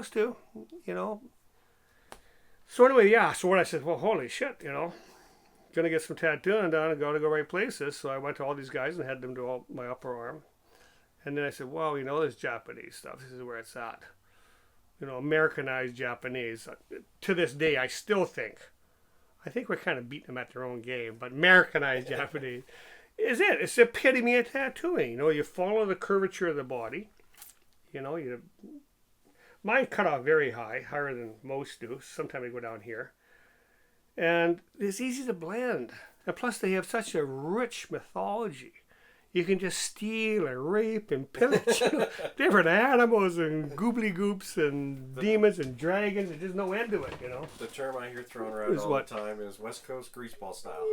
supposed to, you know. So anyway, yeah. So when I said, well, holy shit, you know, gonna get some tattooing done and gotta go right places. So I went to all these guys and had them do all my upper arm. And then I said, well, you know, there's Japanese stuff. This is where it's at. You know, Americanized Japanese. To this day, I think we're kind of beating them at their own game, but Americanized Japanese is it. It's the epitome of tattooing. You know, you follow the curvature of the body. You know, mine cut off very high, higher than most do. Sometimes I go down here. And it's easy to blend. And plus they have such a rich mythology. You can just steal and rape and pillage different animals and goobly goops and demons and dragons. There's just no end to it, you know. The term I hear thrown around all the time is West Coast greaseball style.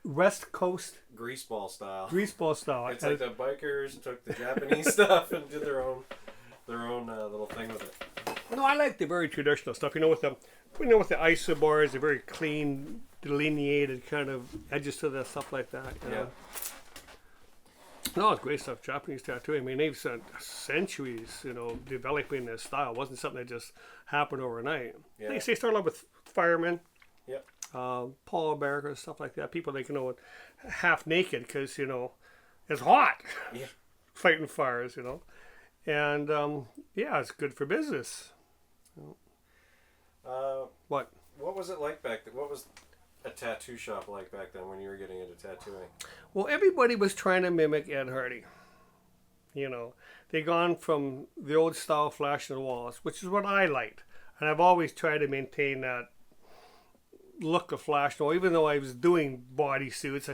West Coast greaseball style. Greaseball style. It's like the bikers took the Japanese stuff and did their own little thing with it. No, I like the very traditional stuff. You know, with the isobars, the very clean, delineated kind of edges to that stuff like that. You know? No, it's great stuff. Japanese tattooing. I mean, they've spent centuries, you know, developing this style. It wasn't something that just happened overnight. Yeah. They started off with firemen, Paul Bearers, stuff like that. People they can know half naked because, you know, it's hot. Yeah. Fighting fires, you know. And, it's good for business. What? What was it like back then? What was a tattoo shop like back then when you were getting into tattooing? Well, everybody was trying to mimic Ed Hardy. You know, they gone from the old style flash on the walls, which is what I liked. And I've always tried to maintain that look of flash. Even though I was doing bodysuits,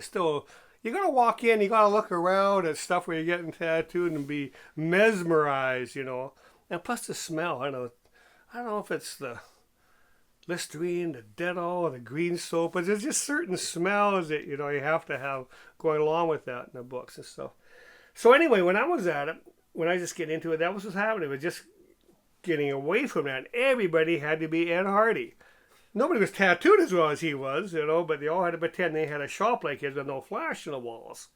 you gotta walk in, you gotta look around at stuff where you're getting tattooed and be mesmerized, you know. And plus the smell, I don't know if it's the Listerine, the Dettol, the green soap, but there's just certain smells that, you know, you have to have going along with that in the books and stuff. So anyway, when I was at it, when I just get into it, that was what's happening. It was just getting away from that. Everybody had to be Ed Hardy. Nobody was tattooed as well as he was, you know, but they all had to pretend they had a shop like his with no flash on the walls.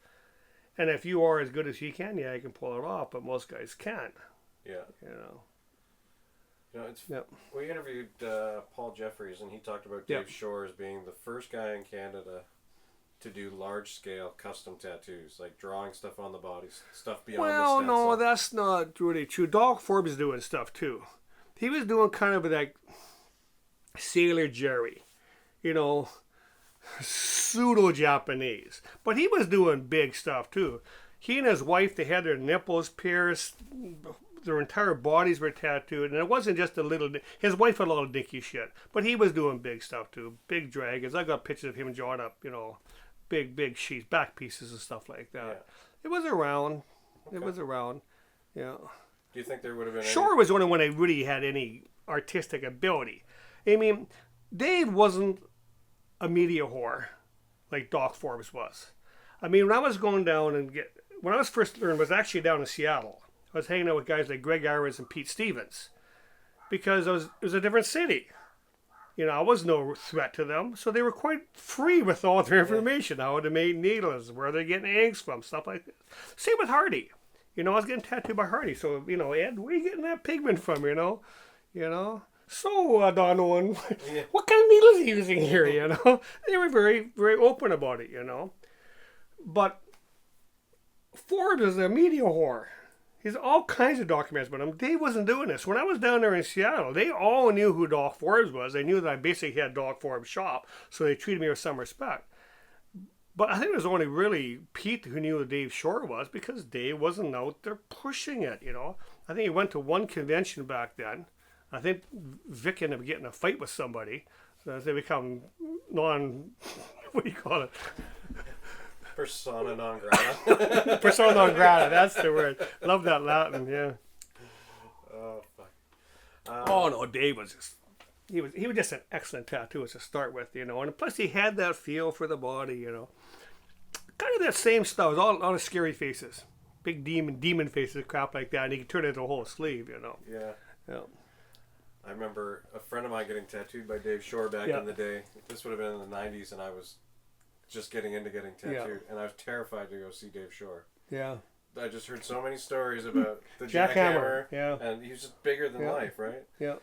And if you are as good as he can, you can pull it off, but most guys can't. Yeah. You know. We interviewed Paul Jeffries, and he talked about Dave Shore as being the first guy in Canada to do large-scale custom tattoos, like drawing stuff on the body, stuff beyond the stencil. Well, no, that's not really true. Doc Forbes is doing stuff, too. He was doing kind of like Sailor Jerry, you know, pseudo-Japanese. But he was doing big stuff, too. He and his wife, they had their nipples pierced. Their entire bodies were tattooed, and it wasn't just a little. His wife had a lot of dinky shit, but he was doing big stuff too, big dragons. I got pictures of him drawing up, you know, big sheets, back pieces and stuff like that. Yeah. It was around. Okay. It was around. Yeah. Do you think there would have been? Shore was the only one that really had any artistic ability. I mean, Dave wasn't a media whore like Doc Forbes was. I mean, when I was going down when I was first learned, was actually down in Seattle. I was hanging out with guys like Greg Irons and Pete Stevens because it was a different city. You know, I was no threat to them, so they were quite free with all their information, how to make needles, where they're getting eggs from, stuff like that. Same with Hardy. You know, I was getting tattooed by Hardy, so, you know, Ed, where are you getting that pigment from, you know? So, Donovan, what kind of needles are you using here, you know? They were very, very open about it, you know? But Forbes is a media whore. He's all kinds of documents about him. Dave wasn't doing this. When I was down there in Seattle, they all knew who Doc Forbes was. They knew that I basically had Doc Forbes' shop, so they treated me with some respect. But I think it was only really Pete who knew who Dave Shore was because Dave wasn't out there pushing it, you know. I think he went to one convention back then. I think Vic ended up getting a fight with somebody. So they become what do you call it? Persona non grata. Persona non grata, that's the word. Love that Latin, yeah. Oh, fuck. Oh, no, Dave was just, he was just an excellent tattooist to start with, you know. And plus he had that feel for the body, you know. Kind of that same stuff, all the scary faces. Big demon faces, crap like that. And he could turn it into a whole sleeve, you know. Yeah. I remember a friend of mine getting tattooed by Dave Shore back in the day. This would have been in the 90s, and I was just getting into getting tattooed, and I was terrified to go see Dave Shore. Yeah. I just heard so many stories about the Jackhammer. jackhammer. Yeah. And he was just bigger than life, right? Yeah.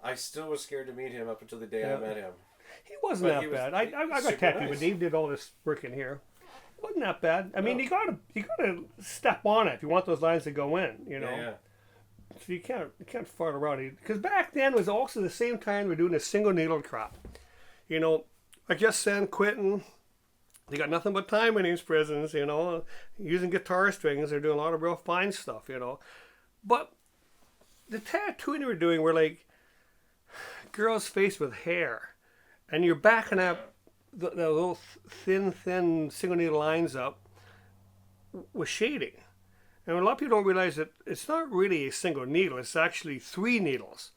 I still was scared to meet him up until the day I met him. He wasn't that bad. I got tattooed, nice. but Dave did all this work in here. It wasn't that bad. I mean, you gotta step on it if you want those lines to go in. You know. Yeah. So you can't fart around, because back then was also the same time we're doing a single needle crop. You know, I just sent Quentin. They got nothing but time in these prisons, you know, using guitar strings. They're doing a lot of real fine stuff, you know. But the tattooing they were doing were like girls' face with hair. And you're backing up the little thin single needle lines up with shading. And a lot of people don't realize that it's not really a single needle. It's actually 3 needles.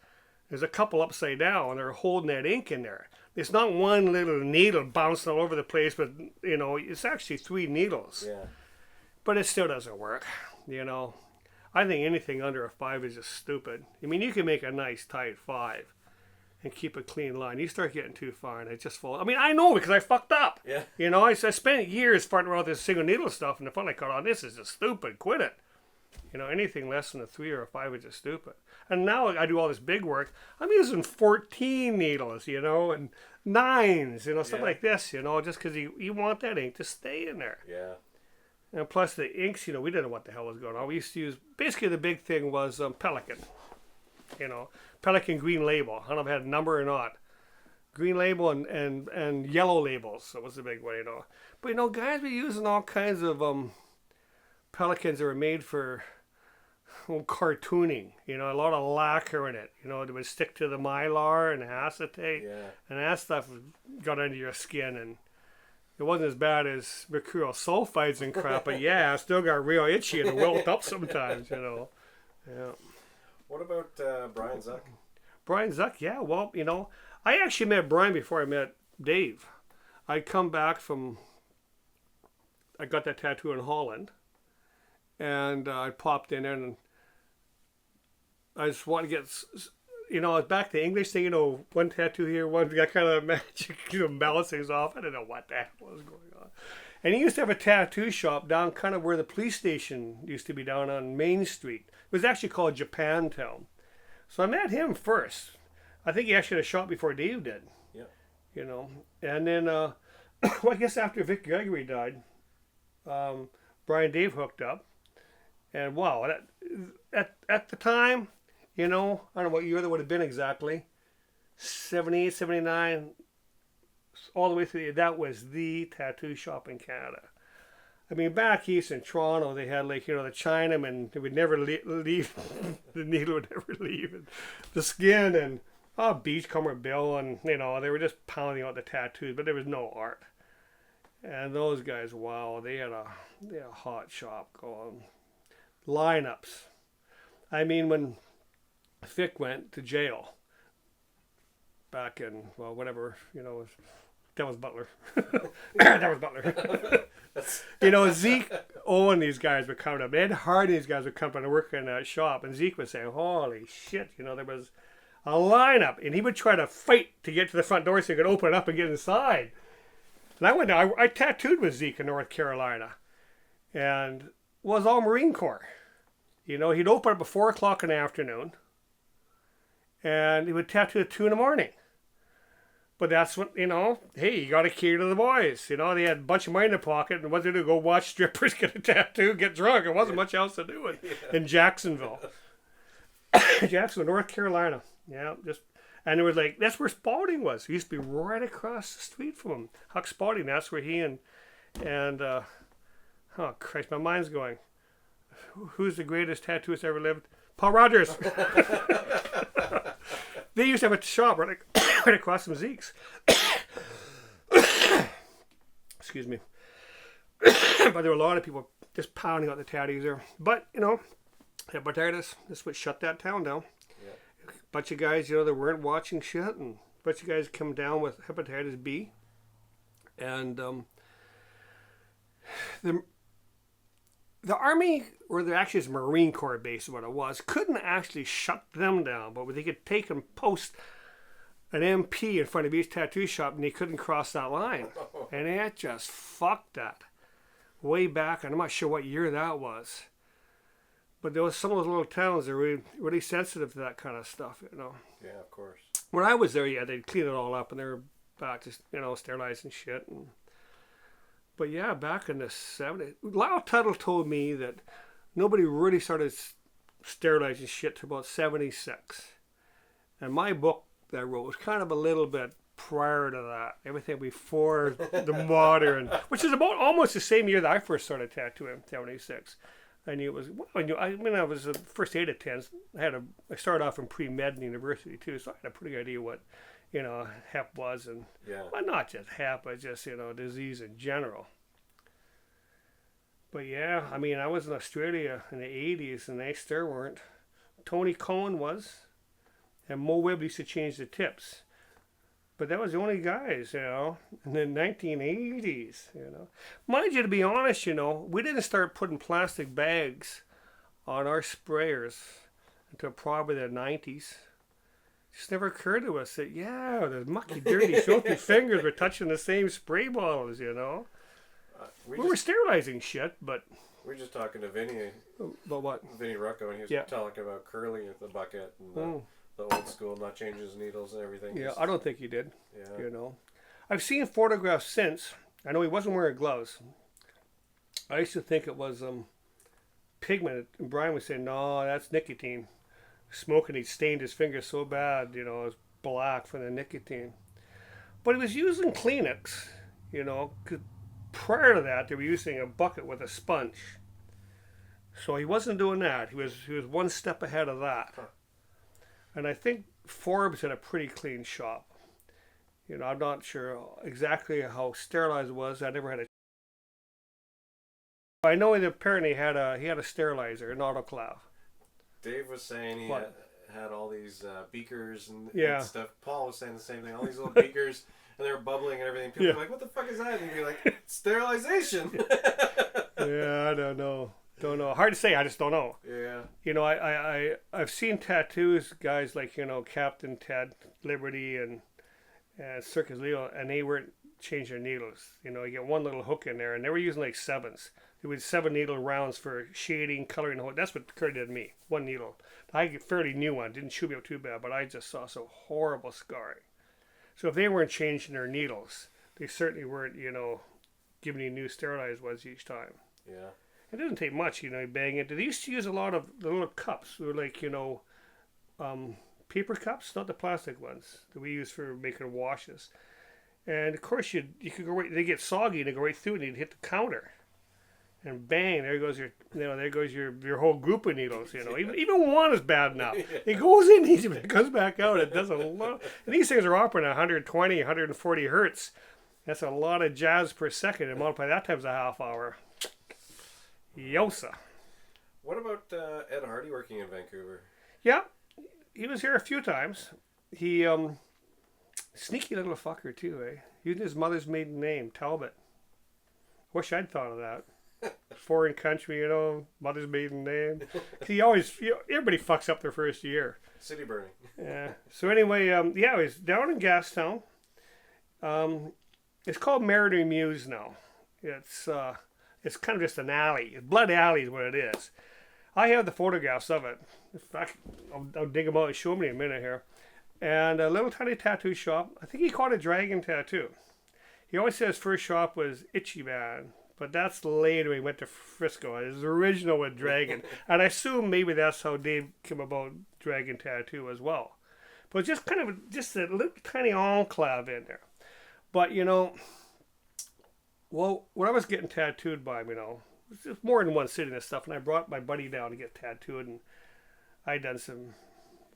There's a couple upside down. They're holding that ink in there. It's not one little needle bouncing all over the place, but, you know, it's actually 3 needles. Yeah. But it still doesn't work, you know. I think anything under a 5 is just stupid. I mean, you can make a nice tight 5 and keep a clean line. You start getting too far and it just falls. I mean, I know because I fucked up. Yeah. You know, I spent years farting around with this single needle stuff, and the finally caught on, this is just stupid. Quit it. You know, anything less than a 3 or a 5 is just stupid. And now I do all this big work. I'm using 14 needles, you know, and 9s, you know, stuff like this, you know, just because you want that ink to stay in there. Yeah. And plus the inks, you know, we didn't know what the hell was going on. We used to use, basically the big thing was Pelican. You know, Pelican green label. I don't know if it had a number or not. Green label and yellow labels. So it was the big one, you know. But, you know, guys were using all kinds of Pelicans that were made for cartooning, you know, a lot of lacquer in it, you know, it would stick to the mylar and acetate, and that stuff got under your skin, and it wasn't as bad as mercurial sulfides and crap, but I still got real itchy and wilt up sometimes, you know. Yeah. What about Brian Zuck? Brian Zuck, yeah, well, you know, I actually met Brian before I met Dave. I'd come back from, I got that tattoo in Holland, and I popped in there, and I just want to get, you know, back to English thing, you know, one tattoo here, one got kind of magic, you know, balance things off. I don't know what the hell was going on. And he used to have a tattoo shop down kind of where the police station used to be down on Main Street. It was actually called Japantown. So I met him first. I think he actually had a shop before Dave did. Yeah. You know, and then, well, I guess after Vic Gregory died, Brian and Dave hooked up. And wow, at the time, you know, I don't know what year that would have been exactly, 78, 79, all the way through, that was the tattoo shop in Canada. I mean, back east in Toronto, they had, like, you know, the Chinamen, they would never leave, the needle would never leave, and the skin, and Beachcomber Bill, and, you know, they were just pounding out the tattoos, but there was no art. And those guys, wow, they had a hot shop going. Lineups. I mean, when Vic went to jail back in, well, whatever, you know, that was Butler. That was Butler. You know, Zeke Owen, these guys would come up. Ed Hardy, these guys would come up and work in that shop. And Zeke would say, holy shit, you know, there was a lineup. And he would try to fight to get to the front door so he could open it up and get inside. And I went down, I tattooed with Zeke in North Carolina. And was all Marine Corps. You know, he'd open up at 4 o'clock in the afternoon. And he would tattoo at 2 in the morning. But that's what, you know, hey, you got to cater to the boys. You know, they had a bunch of money in their pocket, and what they do, go watch strippers, get a tattoo, get drunk. There wasn't much else to do in Jacksonville. Jacksonville, North Carolina. Yeah, and it was like, that's where Spalding was. He used to be right across the street from him. Huck Spalding, that's where he and oh, Christ, my mind's going. Who's the greatest tattooist ever lived? Paul Rogers. They used to have a shop right across from Zeke's. Excuse me. But there were a lot of people just pounding out the tattoos there. But, you know, hepatitis, that's what shut that town down. Yeah. A bunch of guys, you know, that weren't watching shit, and a bunch of guys come down with hepatitis B. And the Army, or actually it's Marine Corps base is what it was, couldn't actually shut them down, but they could take and post an MP in front of each tattoo shop and they couldn't cross that line. And it just fucked that. way back, and I'm not sure what year that was. But there was some of those little towns that were really sensitive to that kind of stuff, you know. Yeah, of course. When I was there, yeah, they'd clean it all up, and they were back to, you know, sterilizing shit. But yeah, back in the 70s, Lyle Tuttle told me that nobody really started sterilizing shit till about 76. And my book that I wrote was kind of a little bit prior to that. Everything before the modern, which is about almost the same year that I first started tattooing, 76. I knew it was, well, I was the first 8 of 10s. I started off in pre-med in university too, so I had a pretty good idea what, you know, hep was, and well, not just hep, but just, you know, disease in general. But yeah, I mean, I was in Australia in the 80s, and they still weren't. Tony Cohen was, and Mo Webb used to change the tips. But that was the only guys, you know, in the 1980s, you know. Mind you, to be honest, you know, we didn't start putting plastic bags on our sprayers until probably the 90s. It just never occurred to us that, yeah, the mucky, dirty, filthy fingers were touching the same spray bottles, you know. We were sterilizing shit, but... We were just talking to Vinny. About what? Vinny Rucco, and he was talking about curling at the bucket and the old school, not changing his needles and everything. Yeah, I don't think he did. Yeah. You know. I've seen photographs since. I know he wasn't wearing gloves. I used to think it was pigment. And Brian was saying, no, that's nicotine. Smoking, he stained his fingers so bad, you know, it was black from the nicotine. But he was using Kleenex, you know, 'cause prior to that, they were using a bucket with a sponge. So he wasn't doing that. He was one step ahead of that. Huh. And I think Forbes had a pretty clean shop. You know, I'm not sure exactly how sterilized it was. I never had a... I know he apparently had a sterilizer, an autoclave. Dave was saying he had all these beakers and stuff. Paul was saying the same thing. All these little beakers, and they were bubbling and everything. People were like, what the fuck is that? And you'd be like, sterilization. Yeah, I don't know. Don't know. Hard to say. I just don't know. Yeah. You know, I've seen tattoos, guys like, you know, Captain Ted Liberty and Circus Leo, and they weren't changing their needles. You know, you get one little hook in there, and they were using like 7s. It was 7 needle rounds for shading, coloring. That's what Kurt did to me. 1 needle. I fairly new one. Didn't chew me up too bad, but I just saw some horrible scarring. So if they weren't changing their needles, they certainly weren't, you know, giving you new sterilized ones each time. Yeah. It doesn't take much, you know, you bang it. They used to use a lot of the little cups. They were like, you know, paper cups, not the plastic ones that we use for making washes. And of course, you could go right, they get soggy and they go right through and you'd hit the counter. And bang, there goes your whole group of needles, you know. Even one is bad enough. It goes in easy, but it comes back out. It does a lot. And these things are operating at 120, 140 hertz. That's a lot of jazz per second. And multiply that times a half hour. Yosa. What about Ed Hardy working in Vancouver? Yeah, he was here a few times. He, sneaky little fucker too, eh? Using his mother's maiden name, Talbot. Wish I'd thought of that. Foreign country, you know, mother's maiden name. Everybody fucks up their first year. City burning. Yeah. So anyway, he was down in Gastown. It's called Mariner Mews now. It's kind of just an alley. Blood Alley is what it is. I have the photographs of it. In fact, I'll dig them out and show them in a minute here. And a little tiny tattoo shop. I think he called it Dragon Tattoo. He always said his first shop was Itchy Man. But that's later he went to Frisco. His original was Dragon. And I assume maybe that's how Dave came about Dragon Tattoo as well. But just kind of a little tiny enclave in there. But, you know, well, when I was getting tattooed by him, you know, it was just more than one city and stuff. And I brought my buddy down to get tattooed. And I done some,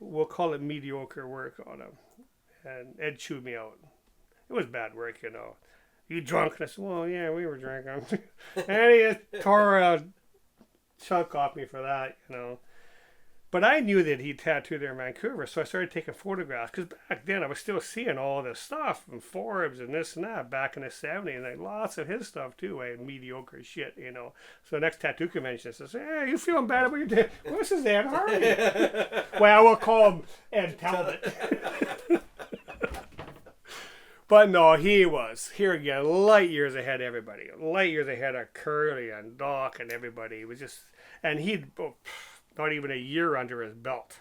we'll call it mediocre work on him. And Ed chewed me out. It was bad work, you know. You drunk? And I said, well, yeah, we were drinking. And he just tore a chunk off me for that, you know. But I knew that he tattooed there in Vancouver, so I started taking photographs. Because back then, I was still seeing all this stuff from Forbes and this and that back in the 70s. And lots of his stuff, too, mediocre shit, you know. So the next tattoo convention says, hey, you feeling bad about your tattoo? Well, this is Ed Hardy. Well, I will call him Ed Talbot. But no, he was, here again, light years ahead of everybody. Light years ahead of Curly and Doc and everybody. It was just, and he'd not even a year under his belt.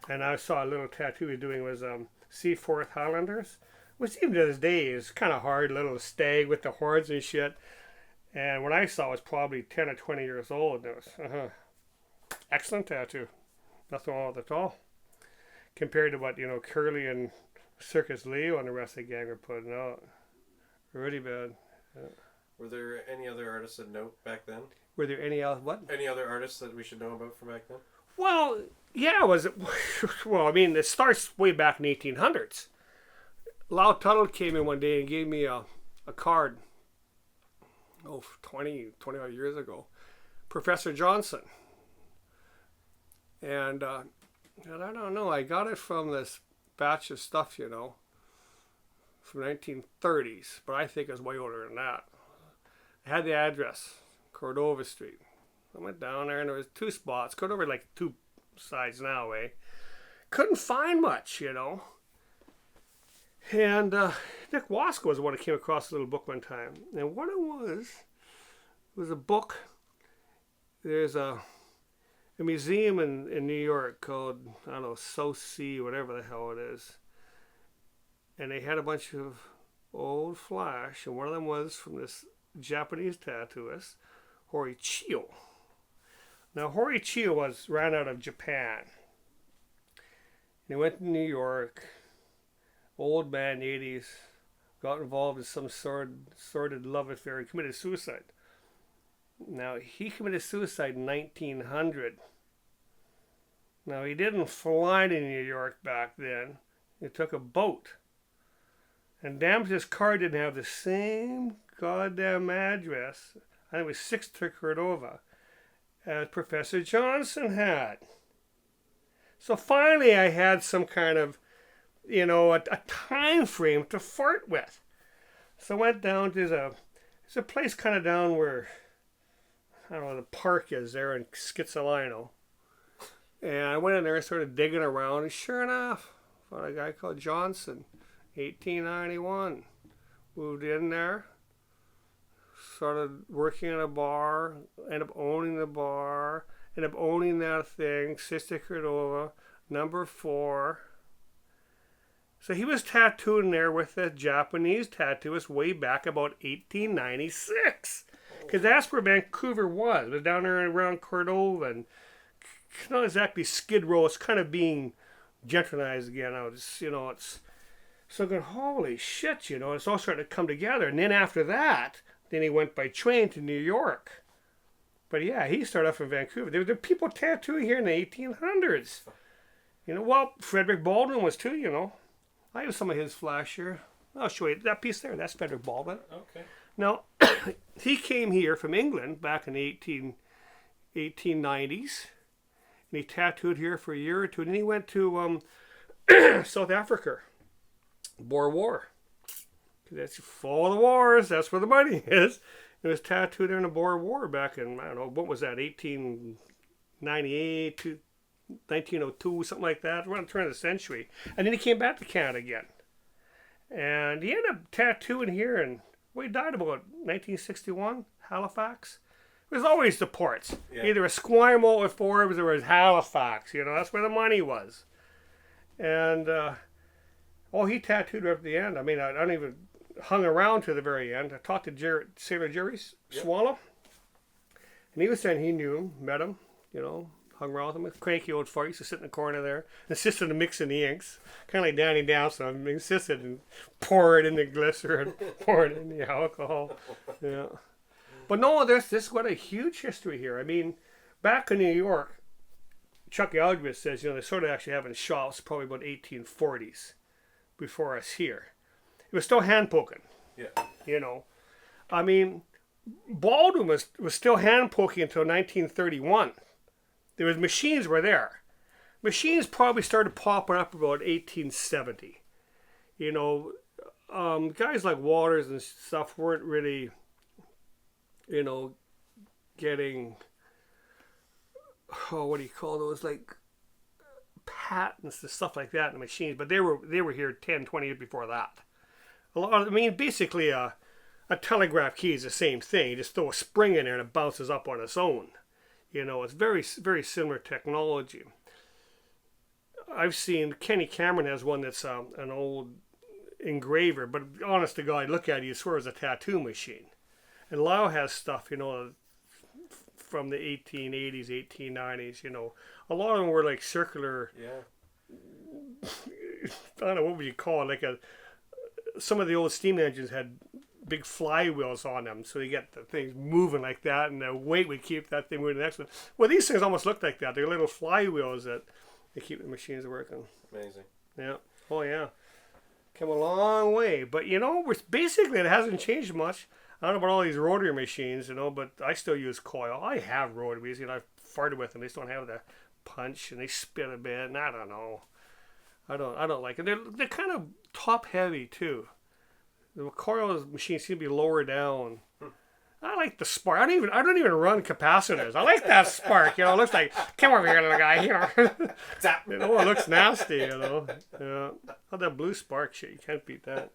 And I saw a little tattoo he was doing was Seaforth Highlanders, which even to this day is kind of hard, little stag with the horns and shit. And when I saw it, it was probably 10 or 20 years old. And it was excellent tattoo. Nothing wrong with it at all. Compared to what, Curly and Circus Leo and the rest of the gang were putting out. Really bad. Yeah. Were there any other artists of note back then? Were there any what? Any other artists that we should know about from back then? Well, yeah, it starts way back in the 1800s. Lau Tuttle came in one day and gave me a card. 20 odd years ago. Professor Johnson. And I don't know, I got it from this batch of stuff, from 1930s, but I think it was way older than that. I had the address, Cordova Street. I went down there and there was 2 spots. Cordova like 2 sides now, eh? Couldn't find much, And Nick Wasco was the one that came across a little book one time. And what it was a book. There's a museum in New York called, I don't know, South Sea, whatever the hell it is. And they had a bunch of old flash, and one of them was from this Japanese tattooist, Hori Chiyo. Now, Hori Chiyo ran out of Japan. And he went to New York, old man, 80s, got involved in some sordid love affair, and committed suicide. Now, he committed suicide in 1900. Now, he didn't fly to New York back then. He took a boat. And damn, his car didn't have the same goddamn address. I think it was 6 Cordova as Professor Johnson had. So finally, I had some kind of, a time frame to flirt with. So I went down to there's a place kind of down where, I don't know, the park is there in Schizzolino. And I went in there and started digging around, and sure enough, found a guy called Johnson, 1891. Moved in there, started working in a bar, ended up owning the bar, ended up owning that thing, Sister Cordova, number 4. So he was tattooing there with a Japanese tattooist way back about 1896. Because that's where Vancouver was. It was down there around Cordova and not exactly Skid Row. It's kind of being gentrified again. It's so good. Holy shit, it's all starting to come together. And then after that, then he went by train to New York. But yeah, he started off in Vancouver. There were people tattooing here in the 1800s. Frederick Baldwin was too, I have some of his flash here. I'll show you that piece there. That's Frederick Baldwin. Okay. Now, he came here from England back in the 1890s. And he tattooed here for a year or two. And then he went to South Africa. Boer War. That's full of the wars. That's where the money is. It was tattooed in the Boer War back in, I don't know, what was that, 1898 to 1902, something like that, around the turn of the century. And then he came back to Canada again. And he ended up tattooing here, and he died about 1961, Halifax. It was always the ports. Yeah. Either Esquimalt or Forbes or it was Halifax. That's where the money was. And, he tattooed right at the end. I mean, I don't even hung around to the very end. I talked to Sailor Jerry Swallow. And he was saying he knew him, met him, hung around with him. A cranky old fart. He used to sit in the corner there. Insisted on mixing the inks. Kind of like Danny Downson. I insisted and pour it in the glycerin, pour it in the alcohol. Yeah. But no, this got a huge history here. I mean, back in New York, Chuck Algebus says, they sort of actually having shops probably about 1840s before us here. It was still hand poking. Yeah. I mean, Baldwin was still hand poking until 1931. There was machines were there. Machines probably started popping up about 1870. Guys like Waters and stuff weren't really, getting, what do you call those, like patents and stuff like that in the machines. But they were here 10, 20 years before that. I mean, basically a telegraph key is the same thing. You just throw a spring in there and it bounces up on its own. You know, it's very, very similar technology. I've seen Kenny Cameron has one that's an old engraver, but honest to God, look at it, you swear it's a tattoo machine. And Lau has stuff, you know, from the 1880s, 1890s, you know. A lot of them were like circular. Yeah. I don't know, what would you call it? Like some of the old steam engines had big flywheels on them, so you get the things moving like that, and the weight would keep that thing moving to the next one. Well, these things almost look like that. They're little flywheels that they keep the machines working. Amazing. Yeah. Oh, yeah. Come a long way. But, you know, basically it hasn't changed much. I don't know about all these rotary machines, you know, but I still use coil. I have rotaries, you know, I've farted with them. They just don't have the punch, and they spit a bit, and I don't know. I don't like it. They're kind of top heavy too. The coil machines seem to be lower down. I like the spark. I don't even run capacitors. I like that spark. You know, it looks like, come over here, little guy. You know, you know, it looks nasty. You know, yeah. Oh, that blue spark shit. You can't beat that.